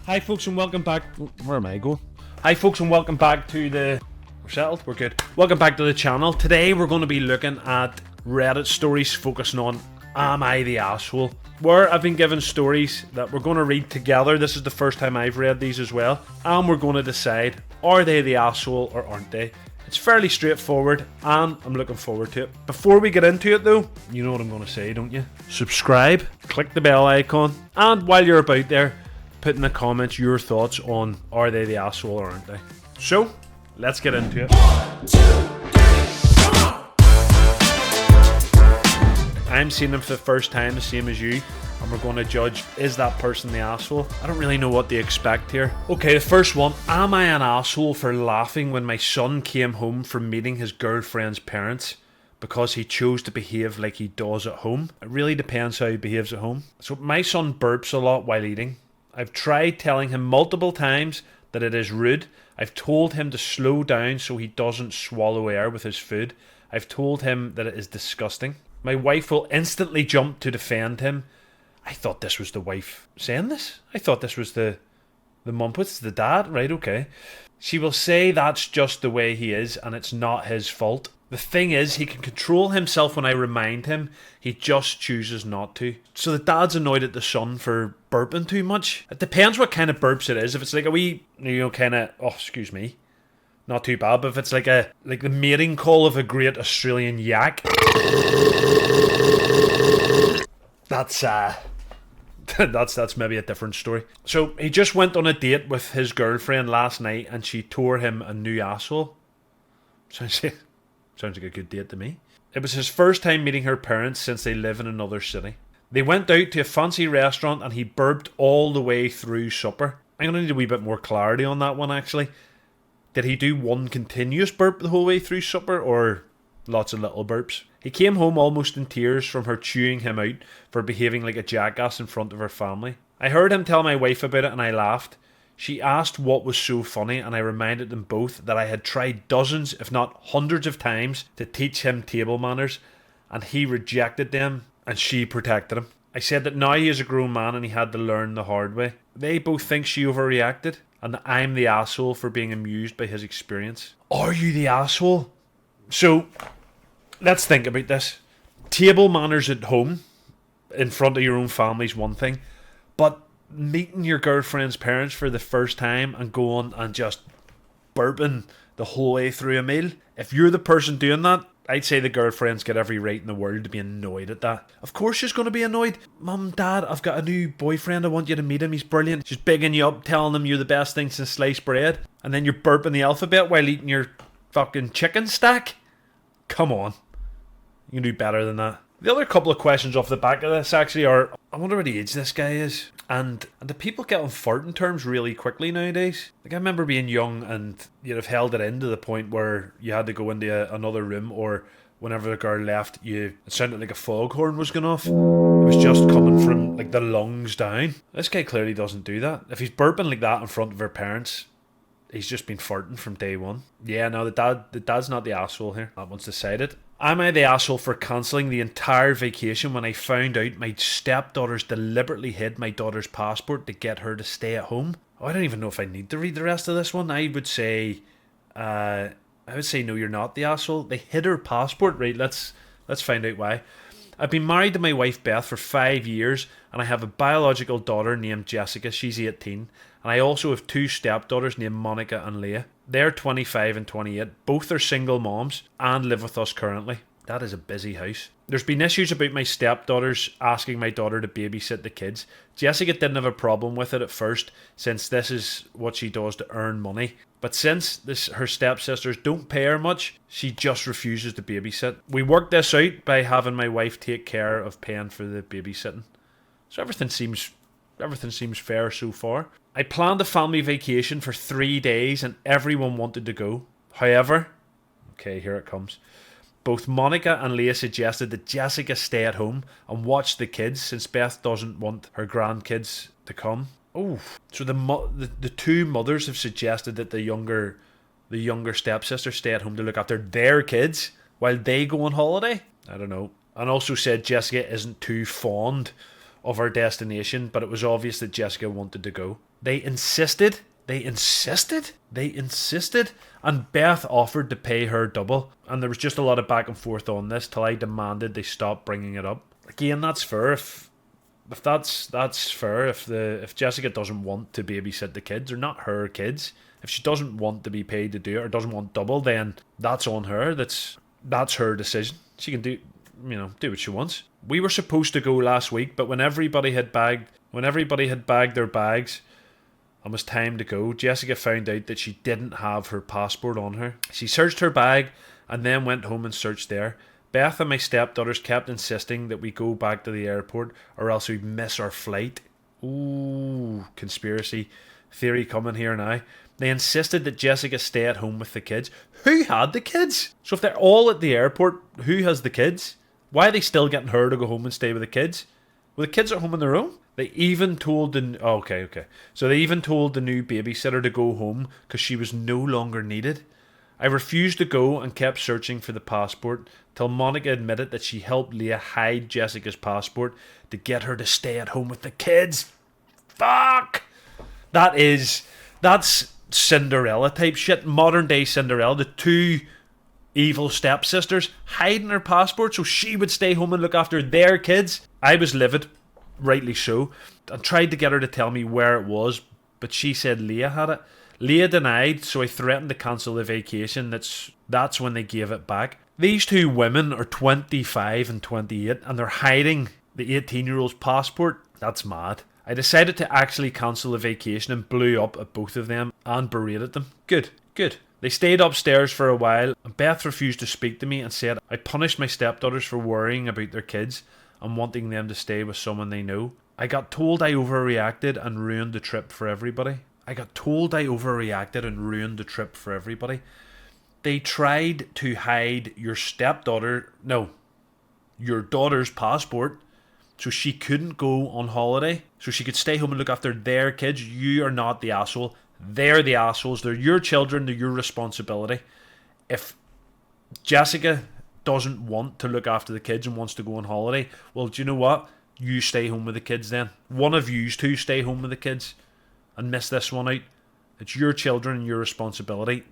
Hi folks and welcome back. Where am I going? Hi folks and welcome back to the... We're settled? We're good. Welcome back to the channel. Today we're going to be looking at Reddit stories focusing on Am I the Asshole? Where I've been given stories that we're going to read together. This is the first time I've read these as well. And we're going to decide, are they the asshole or aren't they? It's fairly straightforward and I'm looking forward to it. Before we get into it though, you know what I'm going to say, don't you? Subscribe, click the bell icon, and while you're about there, put in the comments your thoughts on are they the asshole or aren't they. So, let's get into it. 1, 2, 3, come on! I'm seeing them for the first time, the same as you, and we're going to judge, is that person the asshole? I don't really know what to expect here. Okay, the first one. Am I an asshole for laughing when my son came home from meeting his girlfriend's parents because he chose to behave like he does at home? It really depends how he behaves at home. So my son burps a lot while eating. I've tried telling him multiple times that it is rude. I've told him to slow down so he doesn't swallow air with his food. I've told him that it is disgusting. My wife will instantly jump to defend him. I thought this was the wife saying this. I thought this was the mum. What's the dad? Right, okay. She will say that's just the way he is and it's not his fault. The thing is, he can control himself when I remind him. He just chooses not to. So the dad's annoyed at the son for burping too much. It depends what kind of burps it is. If it's like a wee, kind of, oh, excuse me, not too bad. But if it's like the mating call of a great Australian yak, that's maybe a different story. So he just went on a date with his girlfriend last night and she tore him a new asshole. Sounds like a good date to me. It was his first time meeting her parents since they live in another city. They went out to a fancy restaurant and he burped all the way through supper. I'm going to need a wee bit more clarity on that one actually. Did he do one continuous burp the whole way through supper or lots of little burps? He came home almost in tears from her chewing him out for behaving like a jackass in front of her family. I heard him tell my wife about it and I laughed. She asked what was so funny and I reminded them both that I had tried dozens, if not hundreds of times to teach him table manners and he rejected them and she protected him. I said that now he is a grown man and he had to learn the hard way. They both think she overreacted and that I'm the asshole for being amused by his experience. Are you the asshole? So, let's think about this. Table manners at home, in front of your own family is one thing, but meeting your girlfriend's parents for the first time and going and just burping the whole way through a meal, if you're the person doing that, I'd say the girlfriend's got every right in the world to be annoyed at that. Of course she's going to be annoyed. Mum, Dad, I've got a new boyfriend, I want you to meet him, he's brilliant. She's bigging you up, telling him you're the best thing since sliced bread, and then you're burping the alphabet while eating your fucking chicken stack? Come on. You can do better than that. The other couple of questions off the back of this actually are, I wonder what age this guy is. And do people get on farting terms really quickly nowadays? Like I remember being young and you'd have held it in to the point where you had to go into another room, or whenever the girl left, it sounded like a foghorn was going off. It was just coming from like the lungs down. This guy clearly doesn't do that. If he's burping like that in front of her parents, he's just been farting from day one. Yeah, no, the dad's not the asshole here. That one's decided. Am I the asshole for cancelling the entire vacation when I found out my stepdaughters deliberately hid my daughter's passport to get her to stay at home? Oh, I don't even know if I need to read the rest of this one. I would say no, you're not the asshole. They hid her passport, right? Let's find out why. I've been married to my wife Beth for 5 years and I have a biological daughter named Jessica. She's 18. And I also have two stepdaughters named Monica and Leah. They're 25 and 28. Both are single moms and live with us currently. That is a busy house. There's been issues about my stepdaughters asking my daughter to babysit the kids. Jessica didn't have a problem with it at first, since this is what she does to earn money. But since her stepsisters don't pay her much, she just refuses to babysit. We worked this out by having my wife take care of paying for the babysitting. So everything seems fair so far. I planned a family vacation for 3 days and everyone wanted to go. However, okay, here it comes. Both Monica and Leah suggested that Jessica stay at home and watch the kids since Beth doesn't want her grandkids to come. Oh, so the two mothers have suggested that the younger stepsister stay at home to look after their kids while they go on holiday? I don't know. And also said Jessica isn't too fond of our destination, but it was obvious that Jessica wanted to go. They insisted. And Beth offered to pay her double. And there was just a lot of back and forth on this till I demanded they stop bringing it up. Again, that's fair. If that's fair. If Jessica doesn't want to babysit the kids, they're not her kids. If she doesn't want to be paid to do it or doesn't want double, then that's on her. That's her decision. She can do what she wants. We were supposed to go last week, but when everybody had bagged their bags and was time to go, Jessica found out that she didn't have her passport on her. She searched her bag and then went home and searched there. Beth and my stepdaughters kept insisting that we go back to the airport or else we'd miss our flight. Ooh, conspiracy theory coming here now. They insisted that Jessica stay at home with the kids. Who had the kids? So if they're all at the airport, who has the kids? Why are they still getting her to go home and stay with the kids? Were the kids at home on their own? They even told So they even told the new babysitter to go home because she was no longer needed. I refused to go and kept searching for the passport till Monica admitted that she helped Leah hide Jessica's passport to get her to stay at home with the kids. Fuck! That's Cinderella type shit. Modern day Cinderella. The two evil stepsisters hiding her passport so she would stay home and look after their kids. I was livid, rightly so, and tried to get her to tell me where it was, but she said Leah had it. Leah denied, so I threatened to cancel the vacation. That's when they gave it back. These two women are 25 and 28 and they're hiding the 18-year-old's passport. That's mad. I decided to actually cancel the vacation and blew up at both of them and berated them. Good. They stayed upstairs for a while and Beth refused to speak to me and said I punished my stepdaughters for worrying about their kids and wanting them to stay with someone they know. I got told I overreacted and ruined the trip for everybody. They tried to hide your daughter's passport so she couldn't go on holiday, so she could stay home and look after their kids. You are not the asshole. They're the assholes. They're your children. They're your responsibility. If Jessica doesn't want to look after the kids and wants to go on holiday, well, do you know what? You stay home with the kids then. One of you two stay home with the kids and miss this one out. It's your children and your responsibility.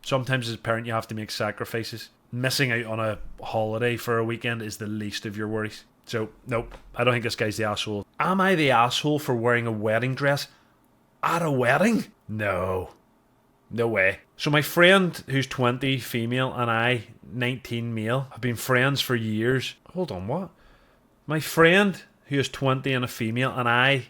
Sometimes as a parent you have to make sacrifices. Missing out on a holiday for a weekend is the least of your worries. So, nope, I don't think this guy's the asshole. Am I the asshole for wearing a wedding dress at a wedding? No way. So my friend who's 20, female, and I, 19, male, have been friends for years. Hold on, what? My friend who is 20 and a female, and I'm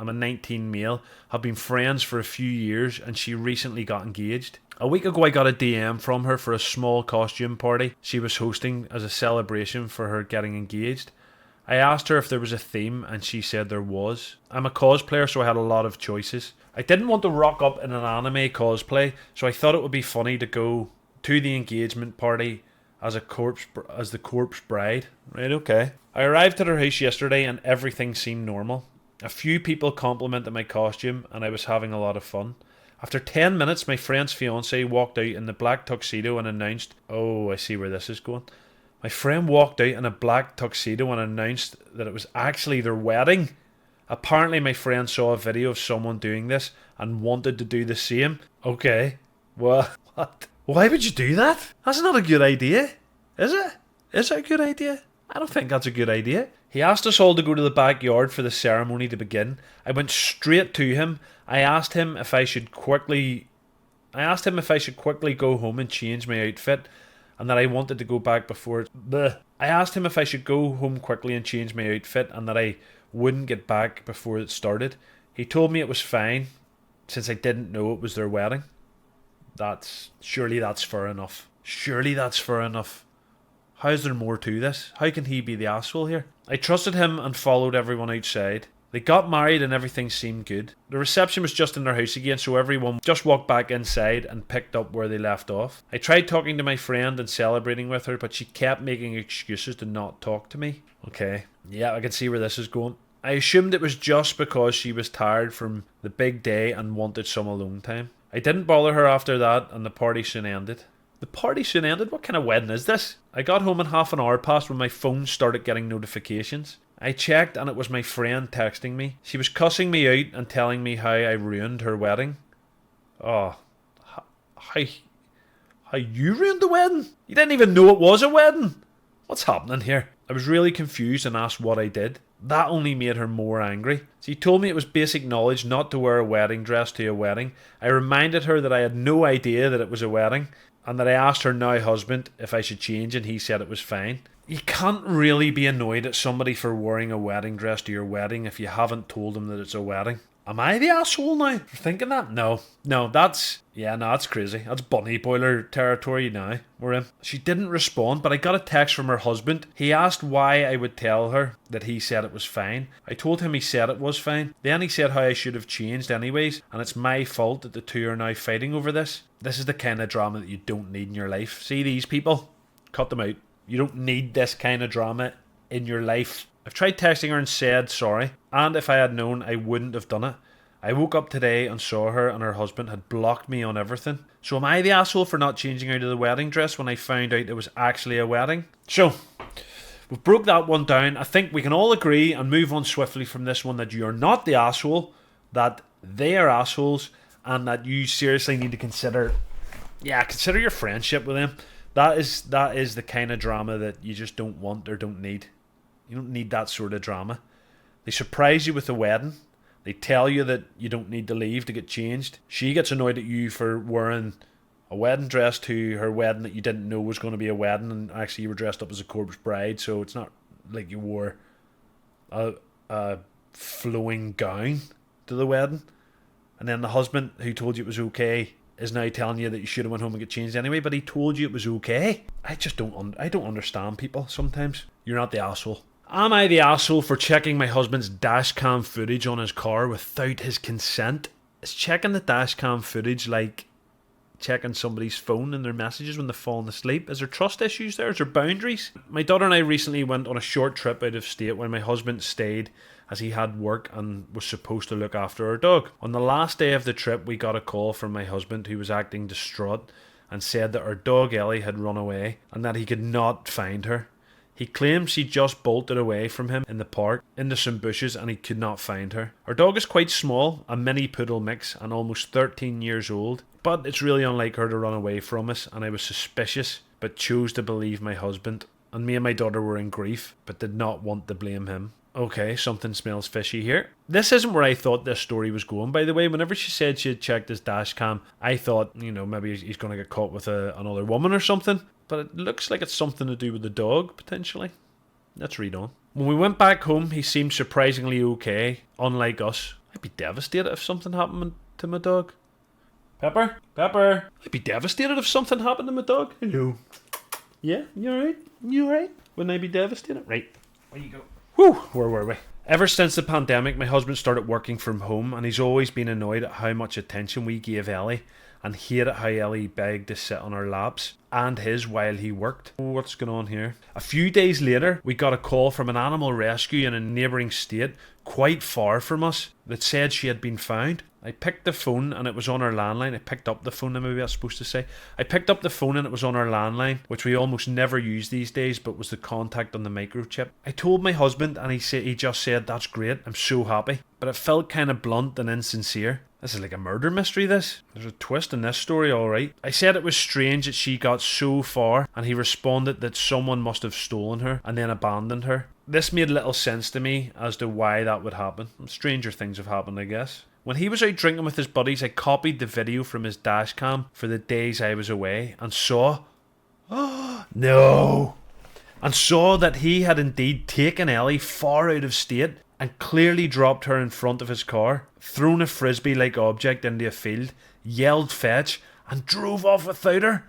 a 19 male, have been friends for a few years, and she recently got engaged. A week ago I got a DM from her for a small costume party she was hosting as a celebration for her getting engaged. I asked her if there was a theme and she said there was. I'm a cosplayer, so I had a lot of choices. I didn't want to rock up in an anime cosplay, so I thought it would be funny to go to the engagement party as the corpse bride. Right, okay. I arrived at her house yesterday and everything seemed normal. A few people complimented my costume and I was having a lot of fun. After 10 minutes, my friend's fiancé walked out in the black tuxedo and announced... Oh, I see where this is going. My friend walked out in a black tuxedo and announced that it was actually their wedding. Apparently my friend saw a video of someone doing this and wanted to do the same. Okay. What? Why would you do that? That's not a good idea. Is it? Is it a good idea? I don't think that's a good idea. He asked us all to go to the backyard for the ceremony to begin. I went straight to him. I asked him if I should quickly go home and change my outfit, and that I wanted to go back before... I asked him if I should go home quickly and change my outfit, and that I wouldn't get back before it started. He told me it was fine, since I didn't know it was their wedding. Surely that's fair enough. How is there more to this? How can he be the asshole here? I trusted him and followed everyone outside. They got married and everything seemed good. The reception was just in their house again, so everyone just walked back inside and picked up where they left off. I tried talking to my friend and celebrating with her, but she kept making excuses to not talk to me. Okay, yeah, I can see where this is going. I assumed it was just because she was tired from the big day and wanted some alone time. I didn't bother her after that, and the party soon ended. The party soon ended? What kind of wedding is this? I got home and half an hour passed when my phone started getting notifications. I checked and it was my friend texting me. She was cussing me out and telling me how I ruined her wedding. Oh, how you ruined the wedding? You didn't even know it was a wedding. What's happening here? I was really confused and asked what I did. That only made her more angry. She told me it was basic knowledge not to wear a wedding dress to a wedding. I reminded her that I had no idea that it was a wedding, and that I asked her now husband if I should change, and he said it was fine. You can't really be annoyed at somebody for wearing a wedding dress to your wedding if you haven't told them that it's a wedding. Am I the asshole now for thinking that? No, that's crazy. That's bunny boiler territory now we're in. She didn't respond, but I got a text from her husband. He asked why I would tell her that he said it was fine. I told him he said it was fine. Then he said how I should have changed anyways, and it's my fault that the two are now fighting over this. This is the kind of drama that you don't need in your life. See these people? Cut them out. You don't need this kind of drama in your life. I've tried texting her and said sorry, and if I had known, I wouldn't have done it. I woke up today and saw her and her husband had blocked me on everything. So am I the asshole for not changing out of the wedding dress when I found out it was actually a wedding? So, we've broke that one down. I think we can all agree and move on swiftly from this one that you're not the asshole, that they are assholes, and that you seriously need to consider your friendship with them. That is the kind of drama that you just don't want or don't need. You don't need that sort of drama. They surprise you with a wedding. They tell you that you don't need to leave to get changed. She gets annoyed at you for wearing a wedding dress to her wedding that you didn't know was going to be a wedding, and actually you were dressed up as a corpse bride, so it's not like you wore a flowing gown to the wedding. And then the husband who told you it was okay is now telling you that you should have went home and get changed anyway, but he told you it was okay. I don't understand people sometimes. You're not the asshole. Am I the asshole for checking my husband's dashcam footage on his car without his consent? Is checking the dashcam footage like checking somebody's phone and their messages when they're falling asleep? Is there trust issues there? Is there boundaries? My daughter and I recently went on a short trip out of state when my husband stayed as he had work and was supposed to look after our dog. On the last day of the trip, we got a call from my husband who was acting distraught and said that our dog Ellie had run away and that he could not find her. He claims she just bolted away from him in the park, into some bushes, and he could not find her. Our dog is quite small, a mini poodle mix, and almost 13 years old, but it's really unlike her to run away from us, and I was suspicious, but chose to believe my husband. And me and my daughter were in grief, but did not want to blame him. Okay, something smells fishy here. This isn't where I thought this story was going, by the way. Whenever she said she had checked his dash cam, I thought, maybe he's going to get caught with another woman or something. But it looks like it's something to do with the dog, potentially. Let's read on. When we went back home, he seemed surprisingly okay, unlike us. I'd be devastated if something happened to my dog. Pepper? I'd be devastated if something happened to my dog. Hello. Yeah, you alright? You alright? Wouldn't I be devastated? Right, where you go? Whew, where were we? Ever since the pandemic, my husband started working from home, and he's always been annoyed at how much attention we gave Ellie, and hated how Ellie begged to sit on our laps and his while he worked. What's going on here? A few days later, we got a call from an animal rescue in a neighbouring state, quite far from us, that said she had been found. I picked the phone and it was on our landline. I picked up the phone, maybe I was supposed to say. I picked up the phone and it was on our landline, which we almost never use these days, but was the contact on the microchip. I told my husband and he just said, "That's great, I'm so happy." But it felt kind of blunt and insincere. This is like a murder mystery, this. There's a twist in this story, alright. I said it was strange that she got so far, and he responded that someone must have stolen her and then abandoned her. This made little sense to me as to why that would happen. Stranger things have happened, I guess. When he was out drinking with his buddies, I copied the video from his dashcam for the days I was away and saw... no! And saw that he had indeed taken Ellie far out of state and clearly dropped her in front of his car, thrown a frisbee-like object into a field, yelled fetch, and drove off without her.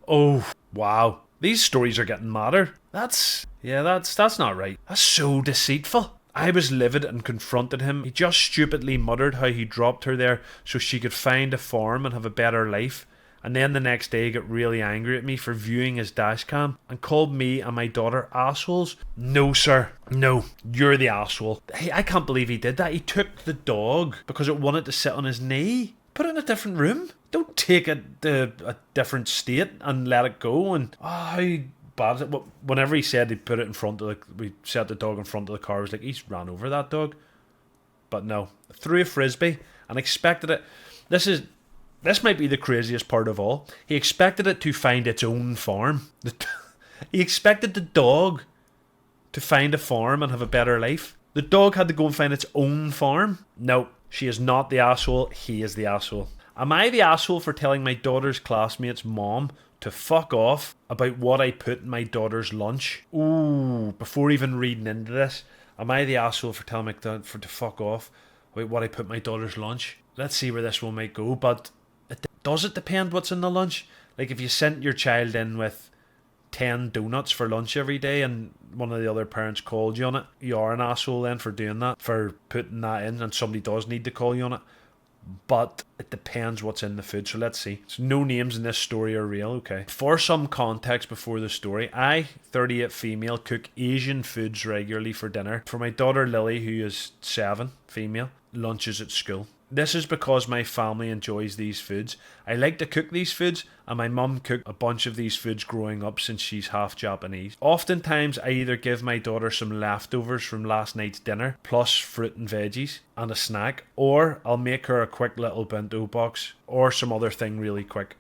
Oh, wow. These stories are getting madder. That's not right. That's so deceitful. I was livid and confronted him. He just stupidly muttered how he dropped her there so she could find a farm and have a better life. And then the next day got really angry at me for viewing his dashcam and called me and my daughter assholes. No, sir. No, you're the asshole. I can't believe he did that. He took the dog because it wanted to sit on his knee. Put it in a different room. Don't take it to a different state and let it go. And how bad. Whenever he said he'd put it in front of we set the dog in front of the car, I was like, he's ran over that dog. But no, threw a frisbee and expected it. This might be the craziest part of all. He expected it to find its own farm. He expected the dog to find a farm and have a better life. The dog had to go and find its own farm. No, she is not the asshole. He is the asshole. Am I the asshole for telling my daughter's classmate's mom to fuck off about what I put in my daughter's lunch? Ooh, before even reading into this, am I the asshole for telling my daughter to fuck off about what I put in my daughter's lunch? Let's see where this one might go, but does it depend what's in the lunch? Like if you sent your child in with 10 donuts for lunch every day and one of the other parents called you on it, you are an asshole then for doing that, for putting that in, and somebody does need to call you on it. But it depends what's in the food, so let's see. So no names in this story are real, okay. For some context before the story, I, 38 female, cook Asian foods regularly for dinner. For my daughter Lily, who is 7, female, lunches at school. This is because my family enjoys these foods. I like to cook these foods, and my mum cooked a bunch of these foods growing up since she's half Japanese. Oftentimes, I either give my daughter some leftovers from last night's dinner, plus fruit and veggies, and a snack, or I'll make her a quick little bento box, or some other thing really quick.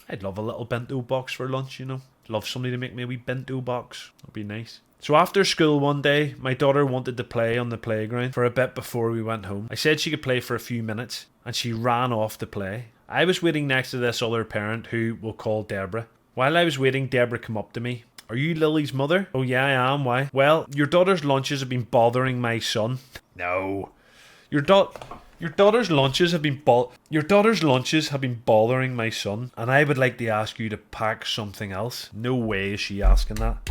I'd love a little bento box for lunch, you know. Love somebody to make me a wee bento box. That'd be nice. So after school one day, my daughter wanted to play on the playground for a bit before we went home. I said she could play for a few minutes, and she ran off to play. I was waiting next to this other parent who we'll call Deborah. While I was waiting, Deborah came up to me. Are you Lily's mother? Oh yeah, I am. Why? Well, your daughter's lunches have been bothering my son. No. Your daughter's lunches have been bothering my son, and I would like to ask you to pack something else. No way is she asking that.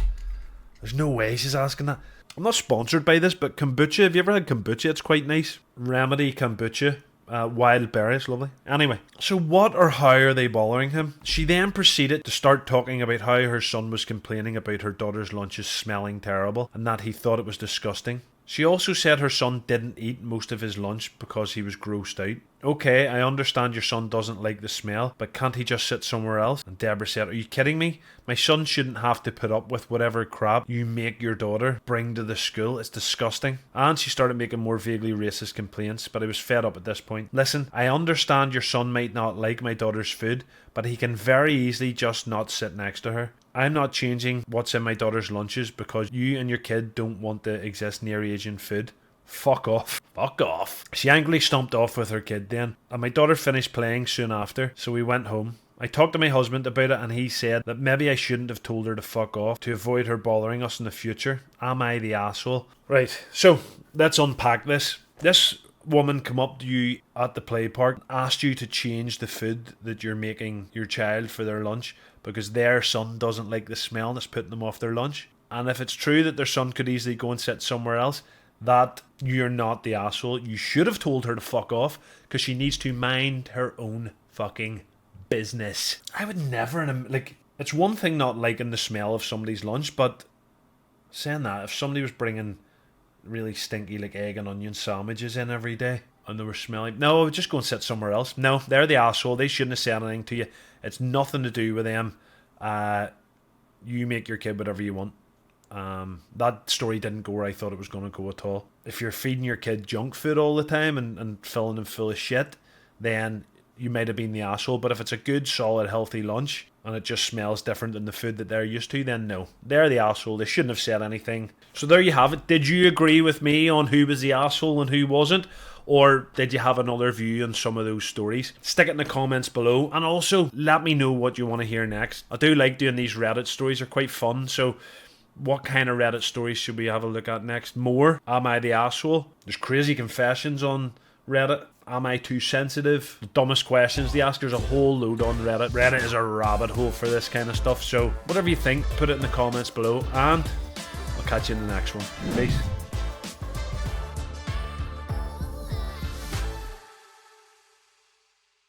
There's no way she's asking that. I'm not sponsored by this, but kombucha, have you ever had kombucha? It's quite nice. Remedy kombucha. Wild berries, lovely. Anyway, so what or how are they bothering him? She then proceeded to start talking about how her son was complaining about her daughter's lunches smelling terrible and that he thought it was disgusting. She also said her son didn't eat most of his lunch because he was grossed out. Okay, I understand your son doesn't like the smell, but can't he just sit somewhere else? And Deborah said, are you kidding me? My son shouldn't have to put up with whatever crap you make your daughter bring to the school. It's disgusting. And she started making more vaguely racist complaints, but I was fed up at this point. Listen, I understand your son might not like my daughter's food, but he can very easily just not sit next to her. I'm not changing what's in my daughter's lunches because you and your kid don't want to exist near Asian food. Fuck off. Fuck off. She angrily stomped off with her kid then, and my daughter finished playing soon after, so we went home. I talked to my husband about it and he said that maybe I shouldn't have told her to fuck off to avoid her bothering us in the future. Am I the asshole? Right, so let's unpack this. This woman come up to you at the play park and asked you to change the food that you're making your child for their lunch because their son doesn't like the smell and it's putting them off their lunch. And if it's true that their son could easily go and sit somewhere else, that you're not the asshole. You should have told her to fuck off because she needs to mind her own fucking business. I would never, like, it's one thing not liking the smell of somebody's lunch, but saying that, if somebody was bringing really stinky like egg and onion sandwiches in every day and they were smelling, no, I would just go and sit somewhere else. No, they're the asshole. They shouldn't have said anything to you. It's nothing to do with them. You make your kid whatever you want. That story didn't go where I thought it was going to go at all. If you're feeding your kid junk food all the time and filling them full of shit, then you might have been the asshole. But if it's a good, solid, healthy lunch and it just smells different than the food that they're used to, then no, they're the asshole. They shouldn't have said anything. So there you have it. Did you agree with me on who was the asshole and who wasn't? Or did you have another view on some of those stories? Stick it in the comments below. And also, let me know what you want to hear next. I do like doing these Reddit stories. They're quite fun. So what kind of Reddit stories should we have a look at next? More? Am I the asshole? There's crazy confessions on Reddit. Am I too sensitive? The dumbest questions they ask. There's a whole load on Reddit. Reddit is a rabbit hole for this kind of stuff. So whatever you think, put it in the comments below. And I'll catch you in the next one. Peace.